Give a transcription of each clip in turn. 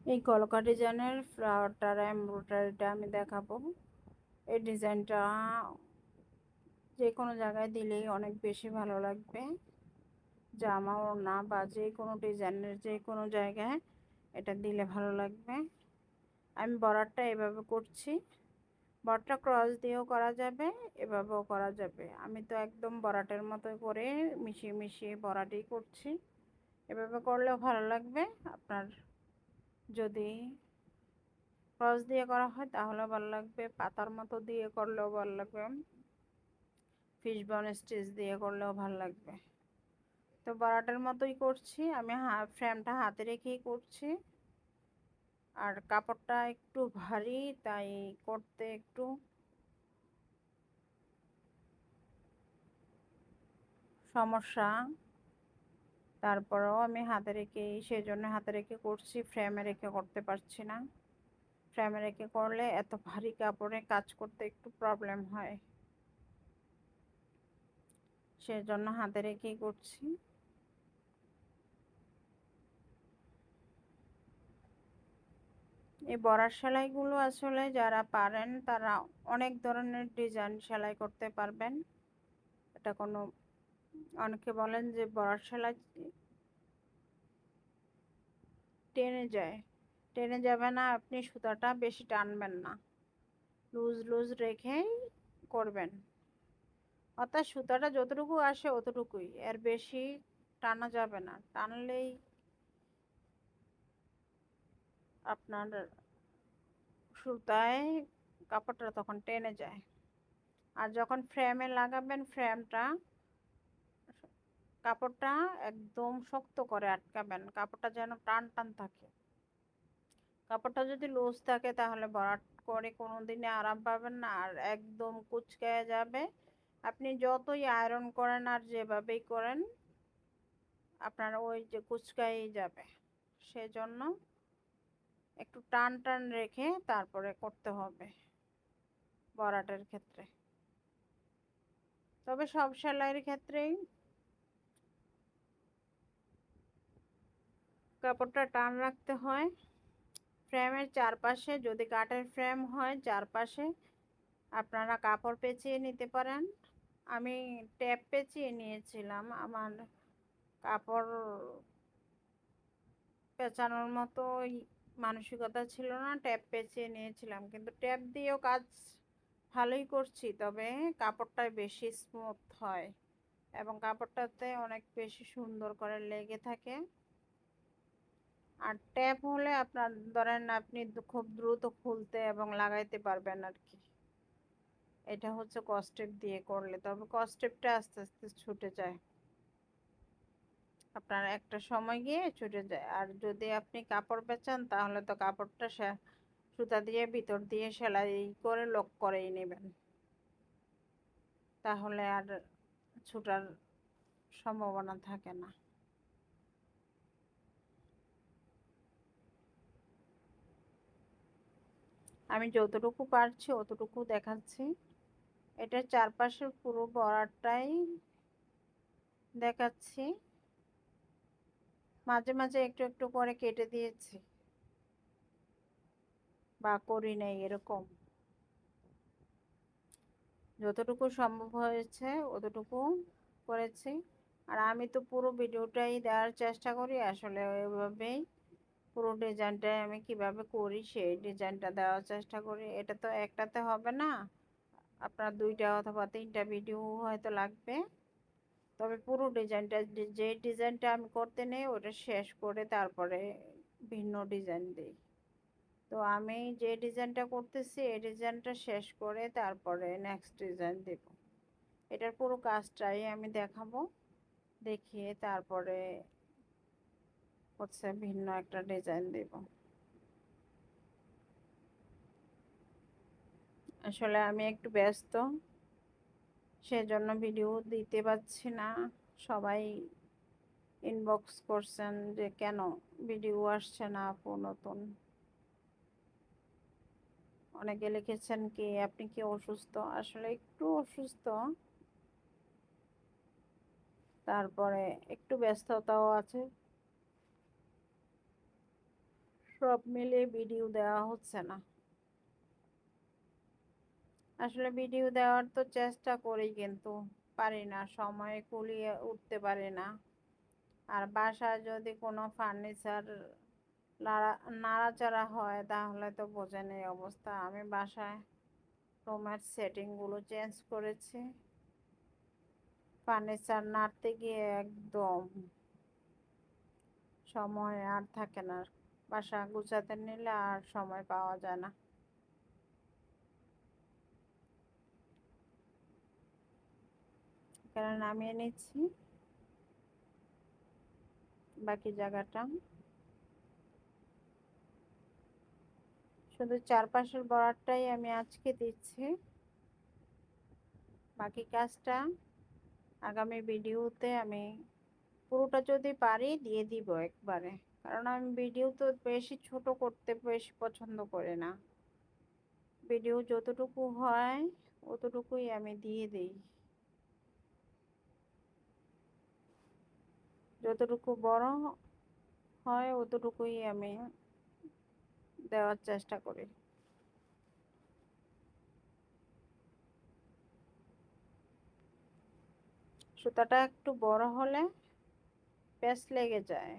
এই কলকা ডিজাইনের ফ্লাওয়ারটার এমব্রয়ডারিটা আমি দেখাবো। এই ডিজাইনটা যে কোনো জায়গায় দিলেই অনেক বেশি ভালো লাগবে। জামা ওড়না বা যে কোনো ডিজাইনের যে কোনো জায়গায় এটা দিলে ভালো লাগবে। আমি বর্ডারটা এভাবে করছি। বর্ডারটা ক্রস দিয়েও করা যাবে, এভাবেও করা যাবে। আমি তো একদম বর্ডারের মতো করে মিশিয়ে মিশিয়ে বর্ডারই করছি। এভাবে করলেও ভালো লাগবে। আপনার যদি ক্রস দিয়ে করা হয় তাহলে ভালো লাগবে, পাতার মতো দিয়ে করলেও ভালো লাগবে, ফিশ বোন স্টিচ দিয়ে করলেও ভালো লাগবে। তো বড়াটার মতোই করছি আমি, ফ্রেমটা হাতে রেখেই করছি। আর কাপড়টা একটু ভারী, তাই করতে একটু সমস্যা। তারপরেও আমি হাতে রেখেই, সেজন্য হাতে রেখে করছি, ফ্রেমে রেখে করতে পারছি না। ফ্রেমে রেখে করলে এত ভারী কাপড়ে কাজ করতে একটু প্রবলেম হয়, সেজন্য হাতে রেখেই করছি। এই বড়ার সেলাইগুলো আসলে যারা পারেন তারা অনেক ধরনের ডিজাইন সেলাই করতে পারবেন। এটা কোনো, অনেকে বলেন যে বড়ার সেলাই টেনে যায়, টেনে যাবে না। আপনি সুতাটা বেশি টানবেন না, লুজ লুজ রেখেই করবেন। অর্থাৎ সুতাটা যতটুকু আসে অতটুকুই, এর বেশি টানা যাবে না। টানলেই আপনার সুতায় কাপড়টা তখন টেনে যায়। আর যখন ফ্রেমে লাগাবেন, ফ্রেমটা কাপড়টা একদম শক্ত করে আটকাবেন, কাপড়টা যেন টান টান থাকে। কাপড়টা যদি লুজ থাকে তাহলে ভরাট করে কোনো দিনে আরাম পাবেন না, আর একদম কুঁচকায় যাবে। আপনি যতই আয়রন করেন আর যেভাবেই করেন আপনার ওই যে কুঁচকাই যাবে। সেজন্য একটু টান টান রেখে তারপরে করতে হবে ভরাটের ক্ষেত্রে। তবে সব সেলাইয়ের ক্ষেত্রেই কাপড়টা টান রাখতে হয়। ফ্রেমের চারপাশে, যদি কাঠের ফ্রেম হয়, চারপাশে আপনারা কাপড় পেঁচিয়ে নিতে পারেন। আমি ট্যাপ পেঁচিয়ে নিয়েছিলাম, আমার কাপড় পেঁচানোর মতো মানসিকতা ছিল না, ট্যাপ পেঁচিয়ে নিয়েছিলাম। কিন্তু ট্যাপ দিয়েও কাজ ভালোই করছি, তবে কাপড়টা বেশি স্মুথ হয় এবং কাপড়টাতে অনেক বেশি সুন্দর করে লেগে থাকে। আর ট্যাপ হলে আপনার ধরেন আপনি খুব দ্রুত খুলতে এবং লাগাইতে পারবেন আর কি। এটা হচ্ছে কস্টেপ দিয়ে করলে, তবে কস্টেপটা আস্তে আস্তে ছুটে যায়, আপনার একটা সময় গিয়ে ছুটে যায়। আর যদি আপনি কাপড় বেচান তাহলে তো কাপড়টা সুতা দিয়ে ভিতর দিয়ে সেলাই করে লক করেই নেবেন, তাহলে আর ছুটার সম্ভাবনা থাকে না। আমি যতটুকু পারছি অতটুকু দেখাচ্ছি। এটার চারপাশের পুরো বর্ডারটাই দেখাচ্ছি, মাঝে মাঝে একটু একটু করে কেটে দিয়েছি বা করি নাই, এরকম যতটুকু সম্ভব হয়েছে অতটুকু করেছি। আর আমি তো পুরো ভিডিওটাই দেওয়ার চেষ্টা করি, আসলে ওইভাবেই পুরো ডিজাইনটাই আমি কিভাবে করি সেই ডিজাইনটা দেওয়ার চেষ্টা করি। এটা তো একটাতে হবে না, আপনার দুইটা অথবা তিনটা ভিডিও হয়তো লাগবে। তবে পুরো ডিজাইনটা, যে ডিজাইনটা আমি করতে নেই ওটা শেষ করে তারপরে ভিন্ন ডিজাইন দিই। তো আমি যে ডিজাইনটা করতেছি এই ডিজাইনটা শেষ করে তারপরে নেক্সট ডিজাইন দেব। এটার পুরো কাজটাই আমি দেখাবো, দেখিয়ে তারপরে হচ্ছে ভিন্ন একটা ডিজাইন দেব। আসলে আমি একটু ব্যস্ত, সেজন্য ভিডিও দিতে পারছি না। সবাই ইনবক্স করছেন যে কেন ভিডিও আসছে না আপু নতুন। অনেকে লিখেছেন কি আপনি কি অসুস্থ, আসলে একটু অসুস্থ, তারপরে একটু ব্যস্ততাও আছে। সব মিলিয়ে ভিডিও দেওয়া হচ্ছে না। আসলে ভিডিও দেওয়ার তো চেষ্টা করি, কিন্তু পারি না, সময় কুলিয়ে উঠতে পারি না। আর বাসায় যদি কোনো ফার্নিচার নাড়াচাড়া হয় তাহলে তো বোঝেন এই অবস্থা। আমি বাসায় রুমের সেটিংগুলো চেঞ্জ করেছি, ফার্নিচার নাড়তে গিয়ে একদম সময় আর থাকে না, বাসা গুছাতে নিলে আর সময় পাওয়া যায় না। কারণ নামিয়ে নিচ্ছি বাকি জায়গাটা, শুধু চারপাশের বর্ডারটাই আমি আজকে দিচ্ছি, বাকি কাজটা আগামী ভিডিওতে আমি পুরোটা যদি পারি দিয়ে দিব একবারে। কারণ আমি ভিডিও তো বেশি ছোট করতে বেশি পছন্দ করি না, ভিডিও যতটুকু হয় অতটুকুই আমি দিয়ে দিই, যতটুকু বড় হয় অতটুকুই আমি দেওয়ার চেষ্টা করি। সুতাটা একটু বড় হলে প্যাচ লেগে যায়,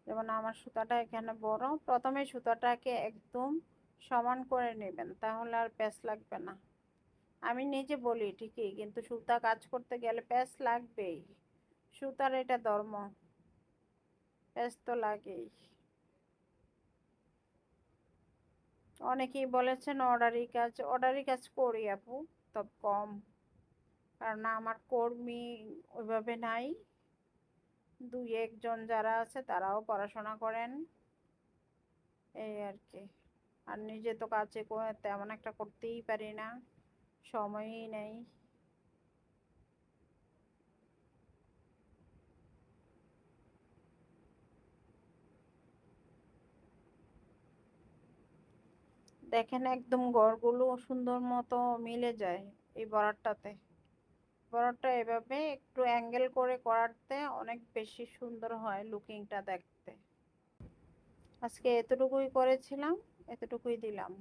যেমন আমার সুতাটা এখানে বড়, প্রথমে সুতাটাকে একদম সমান করে নেবেন, তাহলে আর প্যাচ লাগবে না। আমি নিজে বলি ঠিকই, কিন্তু সুতা কাজ করতে গেলে প্যাচ লাগবেই, সুতার এটা ধর্ম, প্যাচ তো লাগেই। অনেকেই বলেছেন অর্ডারি কাজ করি আপু, তবে কম, কারণ আমার কর্মী ওইভাবে নাই, দুই একজন যারা আছে তারাও পড়াশোনা করেন, এই আর কি। আর নিজে তো কাজে তেমন একটা করতেই পারি না, সময়ই নেই। দেখেন একদম ঘরগুলো সুন্দর মতো মিলে যায় এই বর্ডারটাতে। বর্ডারটা এভাবে একটু অ্যাঙ্গেল করে করাতে অনেক বেশি সুন্দর হয় লুকিংটা দেখতে। আজকে এতটুকুই করেছিলাম, এতটুকুই দিলাম।